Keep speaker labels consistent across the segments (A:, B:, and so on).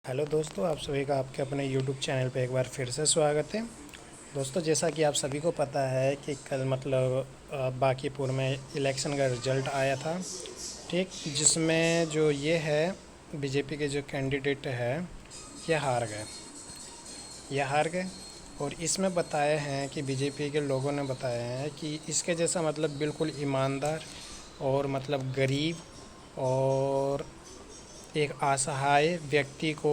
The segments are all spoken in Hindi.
A: हेलो दोस्तों, आप सभी का आपके अपने यूट्यूब चैनल पे एक बार फिर से स्वागत है। दोस्तों, जैसा कि आप सभी को पता है कि कल बांकीपुर में इलेक्शन का रिज़ल्ट आया था। ठीक, जिसमें जो ये है बीजेपी के जो कैंडिडेट है ये हार गए। और इसमें बताए हैं कि बीजेपी के लोगों ने बताया है कि इसके जैसा बिल्कुल ईमानदार और गरीब और एक असहाय व्यक्ति को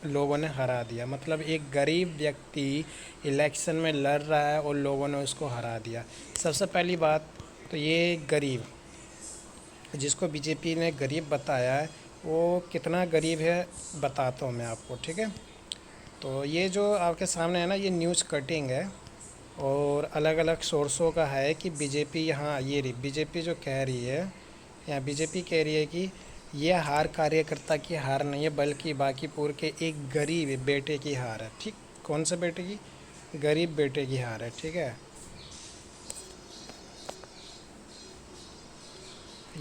A: लोगों ने हरा दिया। एक गरीब व्यक्ति इलेक्शन में लड़ रहा है और लोगों ने उसको हरा दिया। सबसे पहली बात तो ये गरीब, जिसको बीजेपी ने गरीब बताया है, वो कितना गरीब है बताता हूँ मैं आपको। ठीक है, तो ये जो आपके सामने है ना, ये न्यूज़ कटिंग है और अलग अलग सोर्सों का है कि बीजेपी यहाँ ये रही बीजेपी जो कह रही है, यहाँ बीजेपी कह रही है कि यह हार कार्यकर्ता की हार नहीं है बल्कि बांकीपुर के एक गरीब बेटे की हार है। ठीक, कौन से बेटे की? गरीब बेटे की हार है। ठीक है,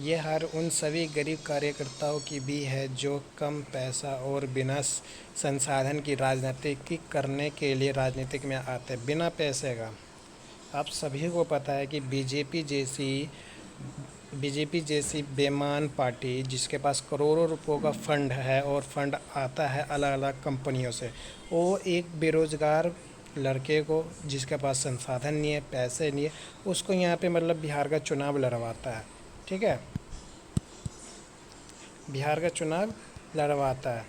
A: ये हार उन सभी गरीब कार्यकर्ताओं की भी है जो कम पैसा और बिना संसाधन की राजनीति करने के लिए राजनीतिक में आते हैं, बिना पैसे का। आप सभी को पता है कि बीजेपी जैसी बेईमान पार्टी जिसके पास करोड़ों रुपयों का फंड है और फंड आता है अलग अलग कंपनियों से, वो एक बेरोज़गार लड़के को जिसके पास संसाधन नहीं है, पैसे नहीं है, उसको यहाँ पे बिहार का चुनाव लड़वाता है। ठीक है, बिहार का चुनाव लड़वाता है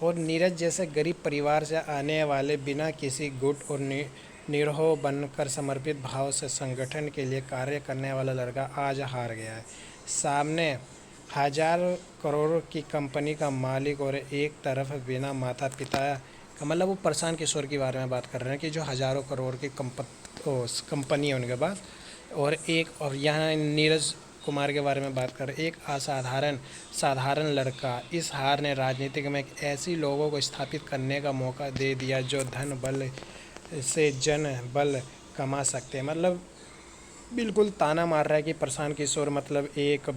A: और नीरज जैसे गरीब परिवार से आने वाले बिना किसी गुट और निरहो बनकर समर्पित भाव से संगठन के लिए कार्य करने वाला लड़का आज हार गया है। सामने हजार करोड़ की कंपनी का मालिक और एक तरफ बिना माता पिता का, वो प्रशांत किशोर के बारे में बात कर रहे हैं कि जो हज़ारों करोड़ की कंपनी है उनके पास, और यहाँ नीरज कुमार के बारे में बात कर रहे, एक साधारण लड़का। इस हार ने राजनीतिक में एक ऐसी लोगों को स्थापित करने का मौका दे दिया जो धन बल से जन बल कमा सकते हैं। बिल्कुल ताना मार रहा है कि प्रशांत किशोर एक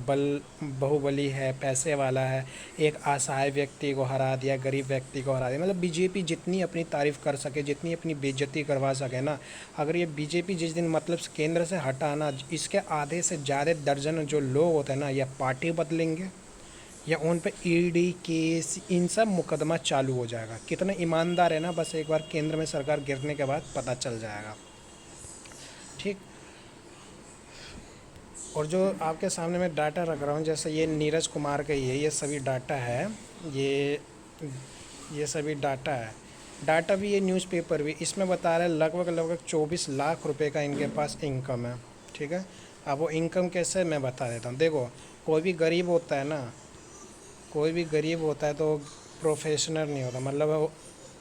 A: बाहुबली है, पैसे वाला है, एक असहाय व्यक्ति को हरा दिया, गरीब व्यक्ति को हरा दिया। बीजेपी जितनी अपनी तारीफ़ कर सके, जितनी अपनी बेइज्जती करवा सके ना, अगर ये बीजेपी जिस दिन केंद्र से हटाना, इसके आधे से ज़्यादा दर्जन जो लोग होते हैं ना, या पार्टी बदलेंगे या उन पे ईडी केस इन सब मुकदमा चालू हो जाएगा। कितना ईमानदार है ना, बस एक बार केंद्र में सरकार गिरने के बाद पता चल जाएगा। ठीक, और जो आपके सामने मैं डाटा रख रहा हूँ, जैसे ये नीरज कुमार का ही है, ये सभी डाटा है, ये ये सभी डाटा है। डाटा भी, ये न्यूज़पेपर भी, इसमें बता रहा है लगभग 24 लाख रुपए का इनके पास इनकम है। ठीक है, अब वो इनकम कैसे, मैं बता देता हूँ। देखो, कोई भी गरीब होता है ना, कोई भी गरीब होता है तो प्रोफेशनल नहीं होता।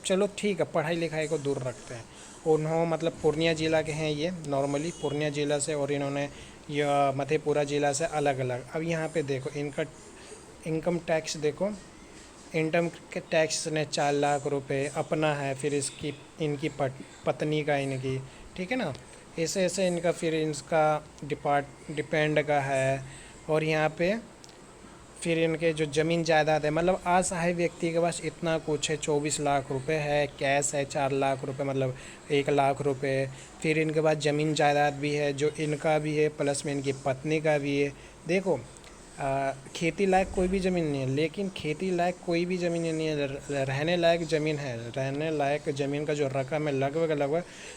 A: चलो ठीक है, पढ़ाई लिखाई को दूर रखते हैं। उन्होंने पूर्णिया ज़िला के हैं ये, नॉर्मली पूर्णिया ज़िला से, और इन्होंने यह मधेपुरा ज़िला से अलग अलग। अब यहाँ पे देखो इनका इनकम टैक्स देखो, इनकम के टैक्स ने 4 लाख रुपए अपना है, फिर इसकी इनकी पत्नी का, इनकी, ठीक है ना, ऐसे ऐसे इनका, फिर इसका डिपेंड का है। और यहाँ पे फिर इनके जो ज़मीन जायदाद है, असहाय व्यक्ति के पास इतना कुछ है, 24 लाख रुपए है, कैश है 4 लाख रुपए, 1 लाख रुपए। फिर इनके पास ज़मीन जायदाद भी है, जो इनका भी है, प्लस में इनकी पत्नी का भी है। देखो, खेती लायक कोई भी ज़मीन नहीं है, लेकिन खेती लायक कोई भी ज़मीन नहीं है, रहने लायक ज़मीन है। रहने लायक ज़मीन का जो रकम है लगभग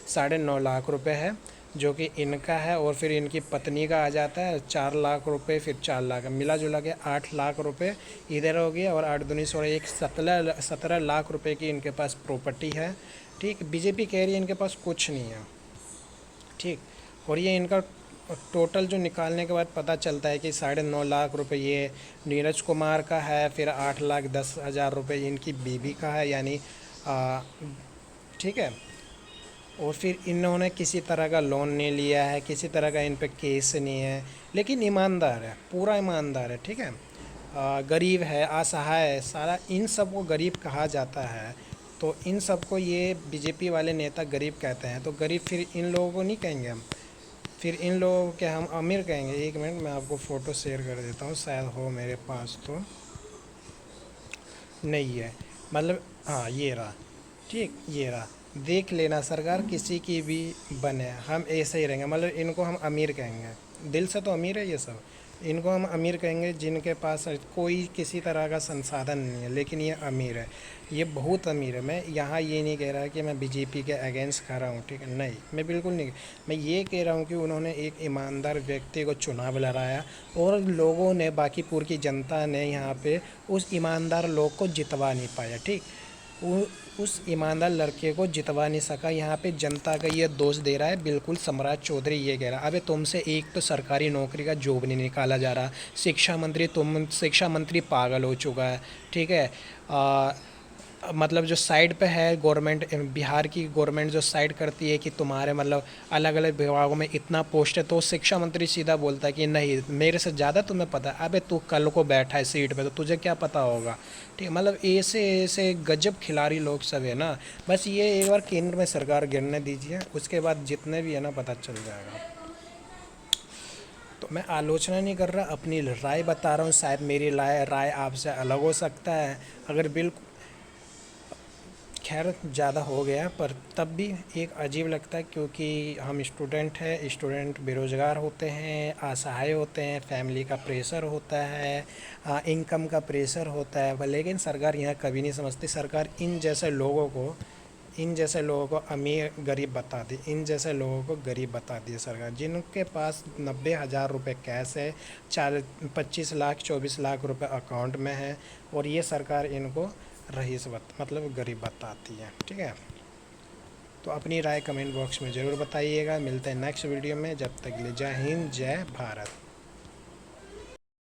A: 9.5 लाख रुपए है, जो कि इनका है। और फिर इनकी पत्नी का आ जाता है 4 लाख रुपए, फिर 4 लाख मिला जुला के 8 लाख रुपए इधर हो गया, और 8 दूनी 16, एक 17 लाख रुपए की इनके पास प्रॉपर्टी है। ठीक, बीजेपी कह रही है इनके पास कुछ नहीं है। ठीक, और ये इनका टोटल जो निकालने के बाद पता चलता है कि 9.5 लाख रुपए ये नीरज कुमार का है, फिर 8,10,000 रुपये इनकी बीवी का है, यानी ठीक है। और फिर इन्होंने किसी तरह का लोन नहीं लिया है, किसी तरह का इन पे केस नहीं है, लेकिन ईमानदार है, पूरा ईमानदार है। ठीक है, गरीब है, असहाय है, सारा इन सब को गरीब कहा जाता है। तो इन सब को ये बीजेपी वाले नेता गरीब कहते हैं, तो गरीब फिर इन लोगों को नहीं कहेंगे हम, फिर इन लोगों के हम अमीर कहेंगे। एक मिनट, मैं आपको फ़ोटो शेयर कर देता हूँ, शायद हो मेरे पास, तो नहीं है। मतलब हाँ ये रहा, ठीक ये रहा, देख लेना सरकार किसी की भी बने हम ऐसे ही रहेंगे, मतलब इनको हम अमीर कहेंगे, दिल से तो अमीर है ये सब, इनको हम अमीर कहेंगे जिनके पास कोई किसी तरह का संसाधन नहीं है, लेकिन ये अमीर है, ये बहुत अमीर है। मैं यहाँ ये नहीं कह रहा कि मैं बीजेपी के अगेंस्ट खड़ा हूँ, ठीक है, नहीं मैं बिल्कुल नहीं, मैं ये कह रहा हूँ कि उन्होंने एक ईमानदार व्यक्ति को चुनाव लड़ाया और लोगों ने, बाकी पूरी की जनता ने यहाँ पे उस ईमानदार लोग को जितवा नहीं पाया, ठीक, वो उस ईमानदार लड़के को जितवा नहीं सका। यहाँ पे जनता का ये दोष दे रहा है, बिल्कुल सम्राट चौधरी ये कह रहा है, अबे तुमसे एक तो सरकारी नौकरी का जॉब नहीं निकाला जा रहा, शिक्षा मंत्री पागल हो चुका है, ठीक है। आ, मतलब जो साइड पे है गवर्नमेंट, बिहार की गवर्नमेंट जो साइड करती है कि तुम्हारे मतलब अलग अलग विभागों में इतना पोस्ट है, तो शिक्षा मंत्री सीधा बोलता है कि नहीं मेरे से ज़्यादा तुम्हें पता है, अबे तू कल को बैठा है सीट पे तो तुझे क्या पता होगा, ठीक है। मतलब ऐसे ऐसे गजब खिलाड़ी लोग सब है ना, बस ये एक बार केंद्र में सरकार गिरने दीजिए, उसके बाद जितने भी है ना पता चल जाएगा। तो मैं आलोचना नहीं कर रहा, अपनी राय बता रहा हूँ, शायद मेरी राय राय आपसे अलग हो सकता है, अगर बिल्कुल, खैर ज़्यादा हो गया पर तब भी एक अजीब लगता है, क्योंकि हम स्टूडेंट हैं, स्टूडेंट बेरोज़गार होते हैं, असहाय होते हैं, फैमिली का प्रेशर होता है, इनकम का प्रेशर होता है, लेकिन सरकार यहाँ कभी नहीं समझती। सरकार इन जैसे लोगों को अमीर गरीब बता दी, इन जैसे लोगों को गरीब बता दी है सरकार, जिनके पास 90,000 रुपये कैश है, 25 लाख 24 लाख रुपए अकाउंट में है, और ये सरकार इनको मतलब गरीब बताती है, ठीक है। तो अपनी राय कमेंट बॉक्स में ज़रूर बताइएगा, मिलते हैं नेक्स्ट वीडियो में, जब तक के लिए जय हिंद जय भारत।